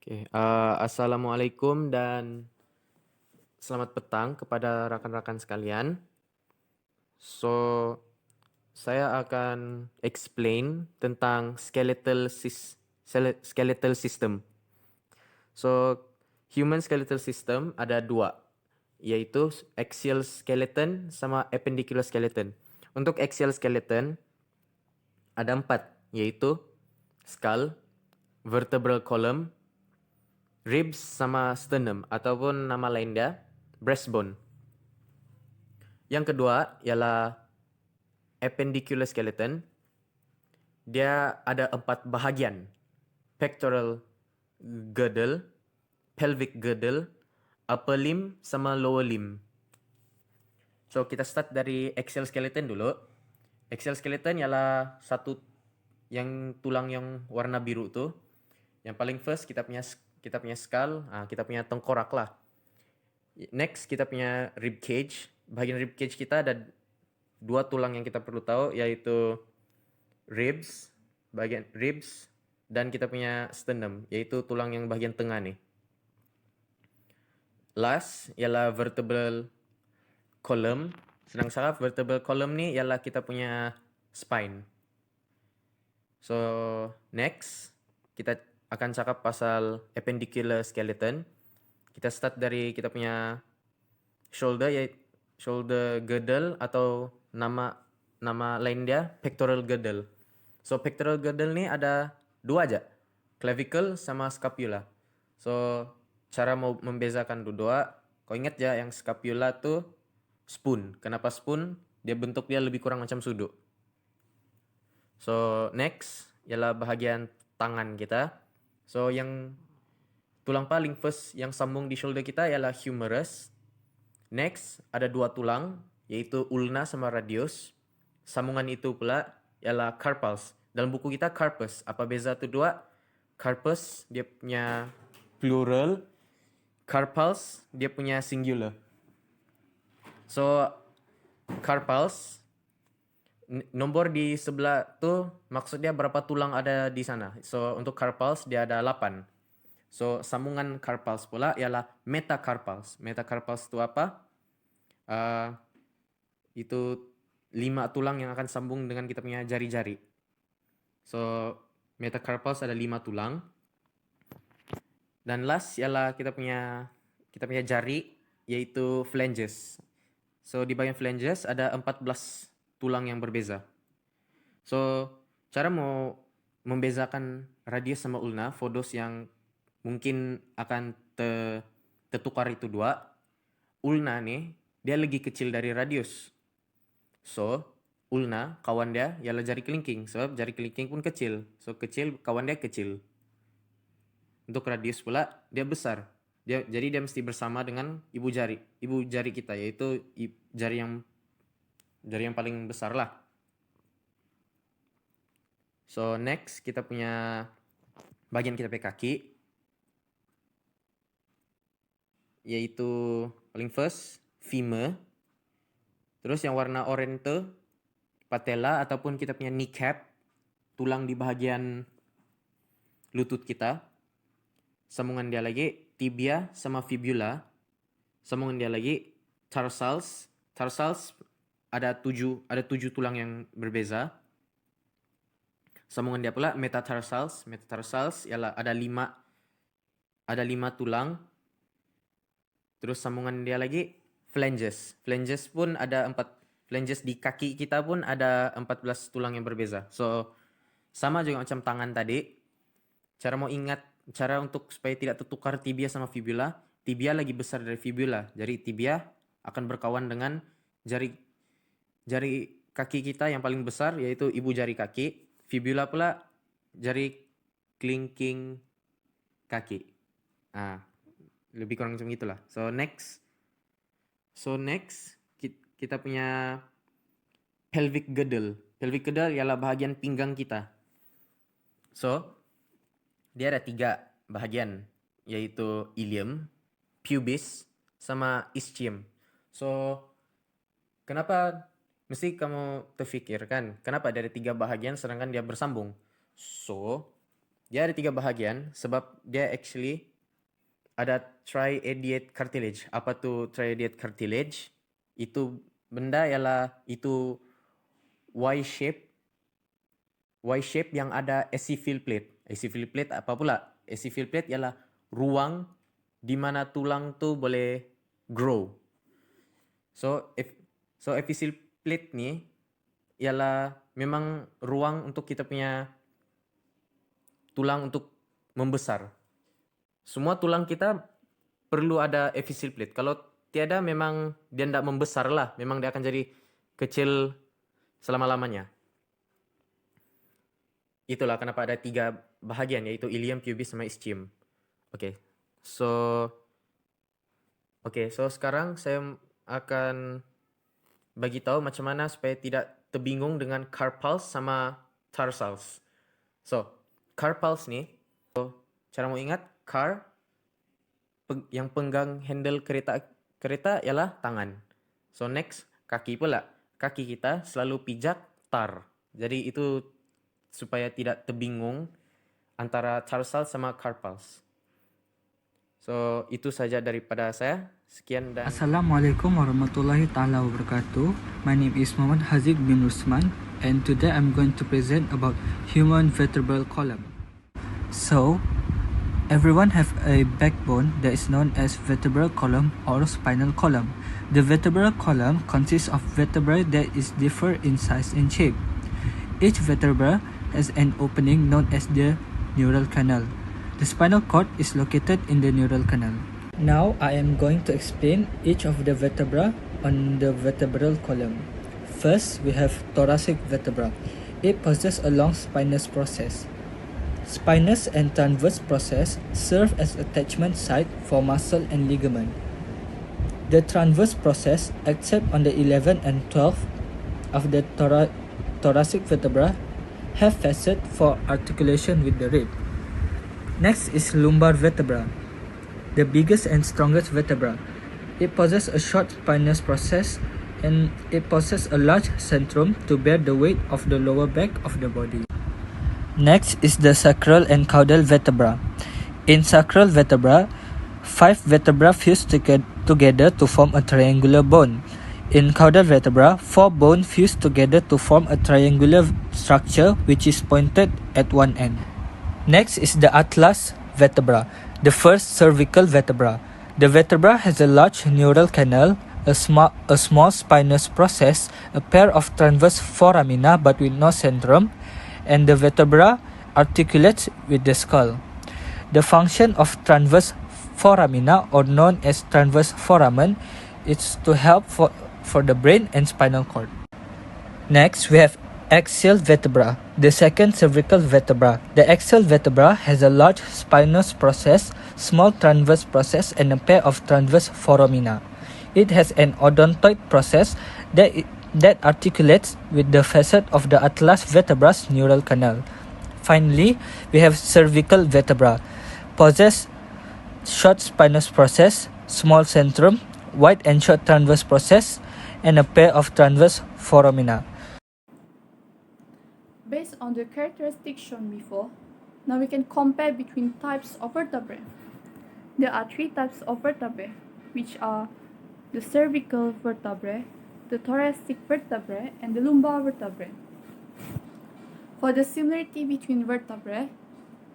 Oke, assalamualaikum dan selamat petang kepada rekan-rekan sekalian. So, saya akan explain tentang skeletal system. So, human skeletal system ada dua, yaitu axial skeleton sama appendicular skeleton. Untuk axial skeleton ada empat, yaitu skull, vertebral column, ribs sama sternum ataupun nama lainnya breastbone. Yang kedua ialah appendicular skeleton. Dia ada empat bahagian. Pectoral girdle, pelvic girdle, upper limb sama lower limb. So kita start dari axial skeleton dulu. Axial skeleton ialah satu yang tulang yang warna biru tuh. Yang paling first kita punya skull, kita punya tengkorak lah. Next kita punya rib cage. Bagian rib cage kita ada dua tulang yang kita perlu tahu, yaitu bagian ribs, dan kita punya sternum, yaitu tulang yang bagian tengah nih. Last ialah vertebral column. Senang saraf vertebral column nih ialah kita punya spine. So next kita akan cakap pasal appendicular skeleton. Kita start dari kita punya shoulder, yaitu shoulder girdle atau nama lain dia pectoral girdle. So pectoral girdle nih ada dua aja, clavicle sama scapula. So cara mau membezakan dua, kau ingat ya yang scapula tuh spoon. Kenapa spoon? Dia bentuk dia lebih kurang macam sudut. So next ialah bahagian tangan kita. So yang tulang paling first yang sambung di shoulder kita ialah humerus. Next ada dua tulang, yaitu ulna sama radius. Sambungan itu pula ialah carpals. Dalam buku kita carpus. Apa beza tu dua? Carpus dia punya plural, carpals dia punya singular. So carpals nomor di sebelah tu maksudnya berapa tulang ada di sana. So untuk carpals dia ada 8. So sambungan carpals pula ialah metacarpals. Metacarpals itu apa? Itu 5 tulang yang akan sambung dengan kita punya jari-jari. So metacarpals ada 5 tulang. Dan last ialah kita punya jari, yaitu phalanges. So di bagian phalanges ada 14 tulang yang berbeza. So cara mau membezakan radius sama ulna, for those yang mungkin akan tertukar itu dua, ulna nih dia lebih kecil dari radius. So ulna kawan dia ialah jari kelingking, sebab jari kelingking pun kecil. So kecil kawan dia kecil. Untuk radius pula dia besar. Jadi dia mesti bersama dengan ibu jari kita, yaitu jari yang paling besar lah. So next kita punya bagian kita punya kaki, yaitu paling first femur. Terus yang warna oranye itu patella ataupun kita punya kneecap, tulang di bahagian lutut kita. Sambungan dia lagi tibia sama fibula. Sambungan dia lagi tarsals. Tarsals ada 7 tulang yang berbeza. Sambungan dia pula metatarsals. Metatarsals ialah ada 5 tulang. Terus sambungan dia lagi phalanges. Phalanges pun ada 4. Phalanges di kaki kita pun ada 14 tulang yang berbeza. So sama juga macam tangan tadi. Cara untuk supaya tidak tertukar tibia sama fibula, tibia lagi besar dari fibula. Jadi tibia akan berkawan dengan jari kaki kita yang paling besar, yaitu ibu jari kaki. Fibula pula jari kelingking kaki. Lebih kurang macam itulah. So next kita punya pelvic girdle. Pelvic girdle ialah bahagian pinggang kita. So dia ada 3 bahagian, yaitu ilium, pubis, sama ischium. So kenapa mesti kamu terfikirkan kenapa dari 3 bahagian sedangkan dia bersambung? So Dia ada 3 bahagian sebab dia actually ada triadiate cartilage. Apa tuh triadiate cartilage? Itu benda ialah itu Y shape yang ada acyclic plate. Acyclic plate apa pula? Acyclic plate ialah ruang di mana tulang tu boleh grow. So acyclic plate ni ialah memang ruang untuk kita punya tulang untuk membesar. Semua tulang kita perlu ada acyclic plate. Kalau tiada memang dia tidak membesar lah. Memang dia akan jadi kecil selama-lamanya. Itulah kenapa ada 3 bahagian, yaitu ilium, pubis, sama ischium. Oke. So sekarang saya akan bagi tahu macam mana supaya tidak terbingung dengan carpals sama tarsals. So, carpals ni, cara mau ingat, yang penggang handle kereta ialah tangan. So next, kaki pula. Kaki kita selalu pijak tar. Jadi itu supaya tidak terbingung antara tarsal sama carpals. So itu saja daripada saya. Sekian dan Assalamualaikum warahmatullahi taala wabarakatuh. My name is Muhammad Haziq bin Rusman, and today I'm going to present about human vertebral column. So, everyone have a backbone that is known as vertebral column or spinal column. The vertebral column consists of vertebrae that is differ in size and shape. Each vertebra has an opening known as the neural canal. The spinal cord is located in the neural canal. Now I am going to explain each of the vertebra on the vertebral column. First, we have thoracic vertebra. It possesses a long spinous process. Spinous and transverse process serve as attachment site for muscle and ligament. The transverse process, except on the 11 and 12 of the thoracic vertebra, have facet for articulation with the rib. Next is lumbar vertebra, the biggest and strongest vertebra. It possesses a short spinous process and it possesses a large centrum to bear the weight of the lower back of the body. Next is the sacral and caudal vertebra. In sacral vertebra, 5 vertebrae fuse together to form a triangular bone. In caudal vertebra, 4 bones fuse together to form a triangular structure which is pointed at one end. Next is the atlas vertebra, the first cervical vertebra. The vertebra has a large neural canal, a small spinous process, a pair of transverse foramina but with no centrum, and the vertebra articulates with the skull. The function of transverse foramina, or known as transverse foramen, is to help for the brain and spinal cord. Next, we have axial vertebra, the second cervical vertebra. The axial vertebra has a large spinous process, small transverse process, and a pair of transverse foramina. It has an odontoid process that articulates with the facet of the atlas vertebra's neural canal. Finally, we have cervical vertebra. Possess short spinous process, small centrum, wide and short transverse process, and a pair of transverse foramina. Based on the characteristics shown before, now we can compare between types of vertebrae. There are 3 types of vertebrae, which are the cervical vertebrae, the thoracic vertebrae, and the lumbar vertebrae. For the similarity between vertebrae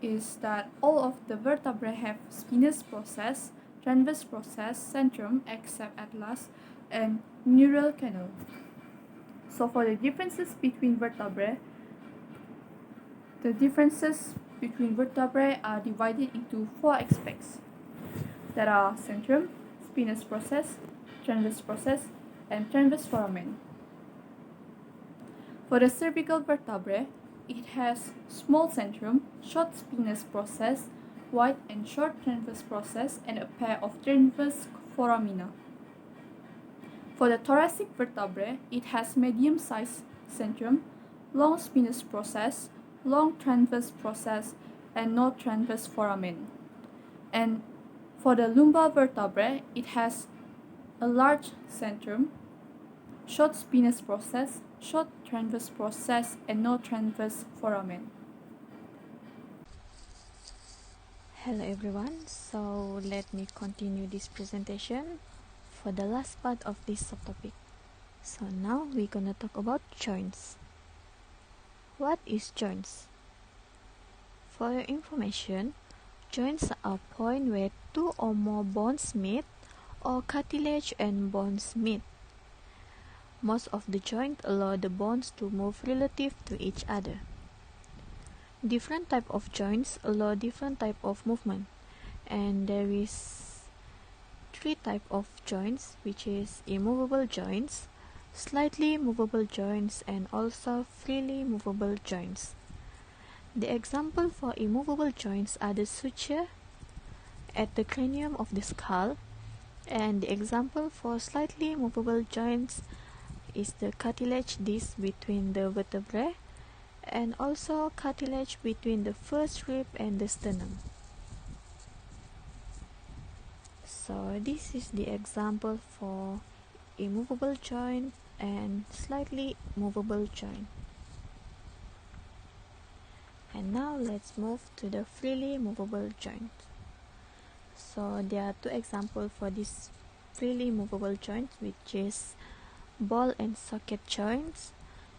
is that all of the vertebrae have spinous process, transverse process, centrum except atlas, and neural canal. So for the differences between vertebrae, the differences between vertebrae are divided into 4 aspects. There are centrum, spinous process, transverse process, and transverse foramen. For the cervical vertebrae, it has small centrum, short spinous process, wide and short transverse process, and a pair of transverse foramina. For the thoracic vertebrae, it has medium-sized centrum, long spinous process, long transverse process, and no transverse foramen. And for the lumbar vertebrae, it has a large centrum, short spinous process, short transverse process, and no transverse foramen. Hello everyone, so let me continue this presentation for the last part of this subtopic. So now we're gonna talk about joints. What is joints? For your information, joints are points where two or more bones meet or cartilage and bones meet. Most of the joints allow the bones to move relative to each other. Different type of joints allow different type of movement, and there is three type of joints, which is immovable joints, slightly movable joints, and also freely movable joints. The example for immovable joints are the suture at the cranium of the skull, and the example for slightly movable joints is the cartilage disc between the vertebrae and also cartilage between the first rib and the sternum. So this is the example for immovable joint and slightly movable joint. And now let's move to the freely movable joint. So there are two examples for this freely movable joint, which is ball and socket joints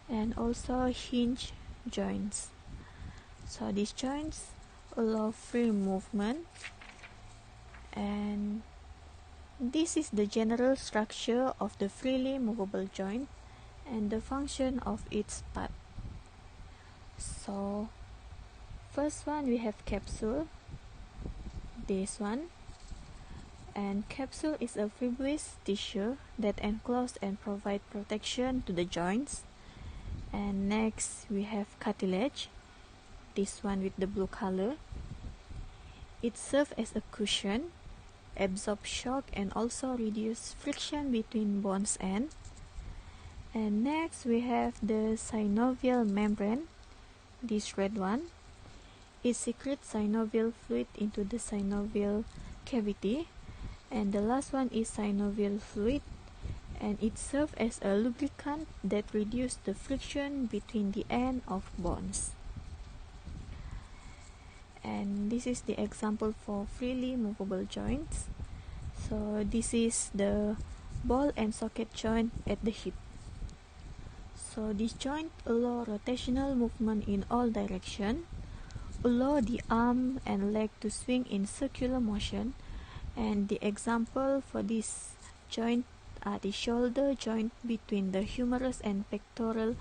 and also hinge joints. So these joints allow free movement, and this is the general structure of the freely movable joint and the function of its part. So first one, we have capsule, this one, and capsule is a fibrous tissue that enclose and provide protection to the joints. And next we have cartilage, this one with the blue color. It serves as a cushion, absorb shock, and also reduce friction between bones and. And next we have the synovial membrane, this red one. It secretes synovial fluid into the synovial cavity. And the last one is synovial fluid, and it serves as a lubricant that reduces the friction between the end of bones. And this is the example for freely movable joints. So this is the ball and socket joint at the hip. So this joint allow rotational movement in all directions, allow the arm and leg to swing in circular motion, and the example for this joint are the shoulder joint between the humerus and pectoral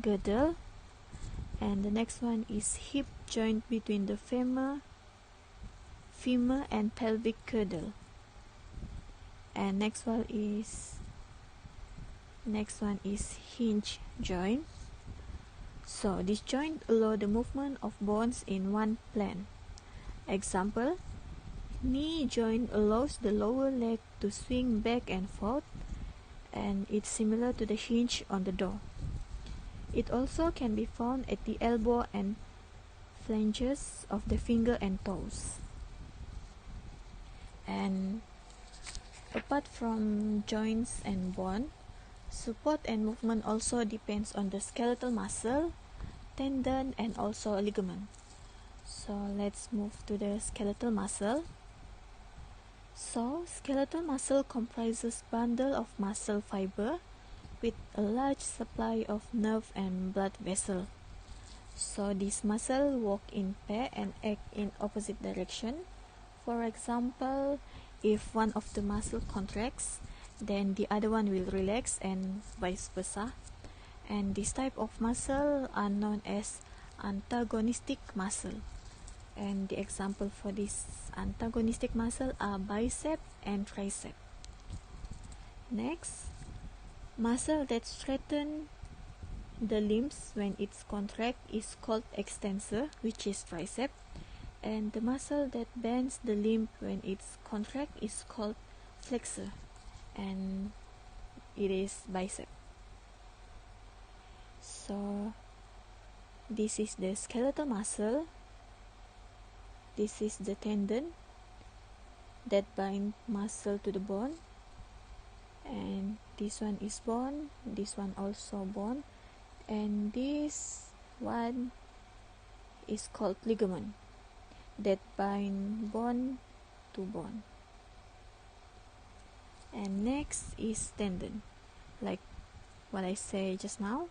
girdle, and the next one is hip joint between the femur and pelvic girdle, and next one is hinge joint. So this joint allow the movement of bones in one plane. Example, knee joint allows the lower leg to swing back and forth, and it's similar to the hinge on the door. It also can be found at the elbow and flanges of the finger and toes. And apart from joints and bone, support and movement also depends on the skeletal muscle, tendon, and also ligament. So let's move to the skeletal muscle. So skeletal muscle comprises bundle of muscle fiber with a large supply of nerve and blood vessel. So this muscle walk in pair and act in opposite direction. For example, if one of the muscle contracts, then the other one will relax, and vice versa. And this type of muscle are known as antagonistic muscle. And the example for this antagonistic muscle are bicep and tricep. Next, muscle that straighten the limbs when it's contract is called extensor, which is tricep, and the muscle that bends the limb when it's contract is called flexor, and it is bicep. So this is the skeletal muscle, this is the tendon that bind muscle to the bone, and this one is bone, this one also bone, and this one is called ligament. that bind bone to bone. And next is tendon. Like what I say just now,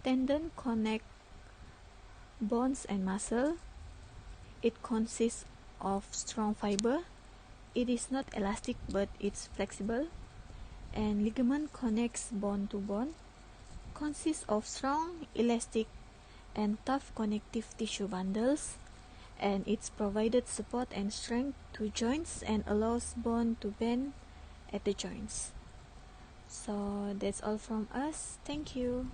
tendon connect bones and muscle. It consists of strong fiber. It is not elastic but it's flexible. And ligament connects bone to bone, consists of strong, elastic, and tough connective tissue bundles, and it's provided support and strength to joints and allows bone to bend at the joints. So that's all from us. Thank you.